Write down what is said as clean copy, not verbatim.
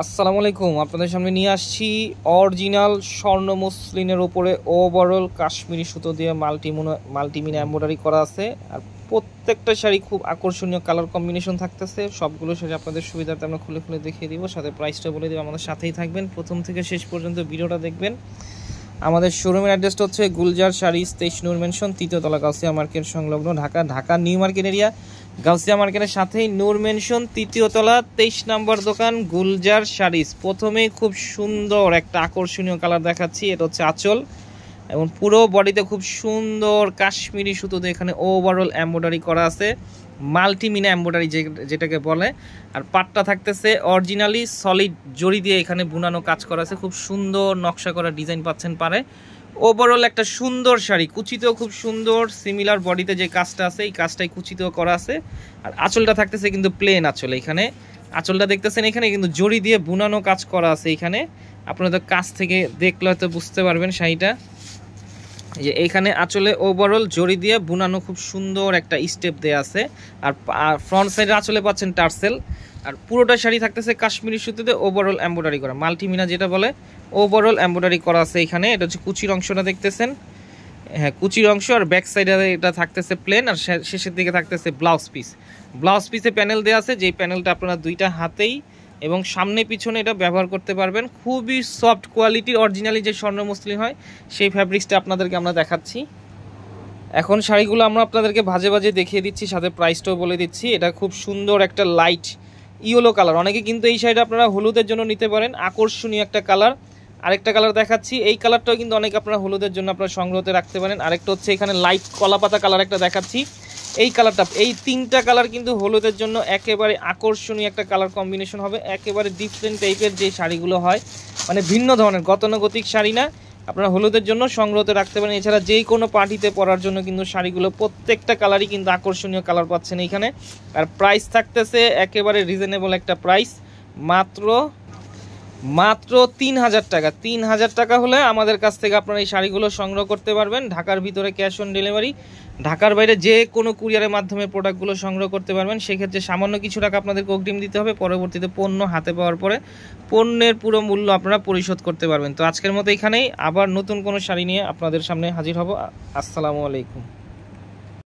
আসসালামু আলাইকুম। আপনাদের সামনে নিয়ে আসছি অরিজিনাল স্বর্ণ মসলিনের উপরে ওভারঅল কাশ্মীরি সুতো দিয়ে মাল্টিমিনা এমব্রয়ডারি করা আছে। আর প্রত্যেকটা শাড়ি খুব আকর্ষণীয় কালার কম্বিনেশন থাকতেছে। সবগুলো শাড়ি আপনাদের সুবিধার্থে আমরা খুলে খুলে দেখিয়ে দিব, সাথে প্রাইসটা বলে দিব। আমাদের সাথেই থাকবেন, প্রথম থেকে শেষ পর্যন্ত ভিডিওটা দেখবেন। আমাদের শোরুমের অ্যাড্রেসটা হচ্ছে গুলজার শাড়িজ 23 নূর মেনশন, 3য় তলা, গাউসিয়া মার্কেট সংলগ্ন, Dhaka new market area. Gausia মার্কেটের সাথেই নূর মেনশন, 3য় তলা, 23 নম্বর দোকান গুলজার শাড়িজ। প্রথমেই খুব সুন্দর একটা আকর্ষণীয় কালার দেখাচ্ছি, এটা হচ্ছে আঁচল এবং পুরো বডিতে খুব সুন্দর কাশ্মীরি সুতোতে এখানে ওভারঅল এমব্রয়ডারি করা আছে, মাল্টিমিনা এমব্রয়ডারি যেটাকে বলে। আর পাটটা থাকতেছে অরিজিনালি সলিড জড়ি দিয়ে এখানে বুনানো কাজ করা আছে, খুব সুন্দর নকশা করা ডিজাইন পাচ্ছেন পারে। ওভারঅল একটা সুন্দর শাড়ি, কুচিতেও খুব সুন্দর, সিমিলার বডিতে যে কাজটা আছে এই কাজটাই কুচিতেও করা আছে। আর আঁচলটা থাকতেছে কিন্তু প্লেন আঁচল, এখানে আঁচলটা দেখতেছেন এখানে কিন্তু জড়ি দিয়ে বুনানো কাজ করা আছে। এখানে আপনাদের কাছ থেকে দেখলে হয়তো বুঝতে পারবেন শাড়িটা, যে এইখানে আঁচলে ওভারঅল জড়ি দিয়ে বুনানো খুব সুন্দর একটা স্টেপ দেয়া আছে। আর ফ্রন্ট সাইডে আঁচলে পাচ্ছেন টার্সেল। আর পুরোটা শাড়ি থাকতেছে কাশ্মীরি সুতোতে ওভারঅল এমব্রয়ডারি করা, মাল্টিমিনা যেটা বলে, ওভারঅল এমব্রয়ডারি করা আছে এখানে। এটা হচ্ছে কুচির অংশটা দেখতেছেন, হ্যাঁ কুচির অংশ। আর ব্যাক সাইডে এটা থাকতেছে প্লেন, আর শেষের দিকে থাকতেছে ব্লাউজ পিস। ব্লাউজ পিসে প্যানেল দেওয়া আছে, যেই প্যানেলটা আপনারা দুইটা হাতেই এবং সামনে পিছনে এটা ব্যবহার করতে পারবেন। খুবই সফট কোয়ালিটির অরিজিনালি যে স্বর্ণ মসলিন হয় সেই ফ্যাব্রিক্সটা আপনাদেরকে আমরা দেখাচ্ছি। এখন শাড়িগুলো আমরা আপনাদেরকে ভাজে ভাজে দেখিয়ে দিচ্ছি, সাথে প্রাইসটাও বলে দিচ্ছি। এটা খুব সুন্দর একটা লাইট ইয়েলো কালার, অনেকে কিন্তু এই শাড়িটা আপনারা হলুদের জন্য নিতে পারেন, আকর্ষণীয় একটা কালার। আরেকটা কালার দেখাচ্ছি, এই কালারটাও কিন্তু অনেকে আপনারা হলুদের জন্য আপনারা সংগ্রহতে রাখতে পারেন। আরেকটা হচ্ছে এখানে লাইট কলাপাতা কালার একটা দেখাচ্ছি, এই কালারটা। এই তিনটা কালার কিন্তু হলুদের জন্য একেবারে আকর্ষণীয় একটা কালার কম্বিনেশন হবে, একেবারে ডিফারেন্ট টাইপের যে শাড়িগুলো হয়, মানে ভিন্ন ধরনের গতানুগতিক শাড়ি না, আপনারা হলুদের জন্য সংগ্রহতে রাখতে পারেন। এছাড়া যেই কোনো পার্টিতে পরার জন্য কিন্তু শাড়িগুলো প্রত্যেকটা কালারই কিন্তু আকর্ষণীয় কালার পাচ্ছেন এইখানে। আর প্রাইস থাকতেছে একেবারে রিজনেবল একটা প্রাইস, মাত্র 3000 টাকা। 3000 টাকা হলে আমাদের কাছ থেকে আপনারা এই শাড়িগুলো সংগ্রহ করতে পারবেন। ঢাকার ভিতরে ক্যাশ অন ডেলিভারি, ঢাকার বাইরে যে কোনো কুরিয়ারের মাধ্যমে প্রোডাক্টগুলো সংগ্রহ করতে পারবেন। সেক্ষেত্রে সামান্য কিছু টাকা আপনাদেরকে অগ্রিম দিতে হবে, পরবর্তীতে পণ্য হাতে পাওয়ার পরে পণ্যের পুরো মূল্য আপনারা পরিশোধ করতে পারবেন। তো আজকের মতো এখানেই, আবার নতুন কোনো শাড়ি নিয়ে আপনাদের সামনে হাজির হব। আসসালামু আলাইকুম।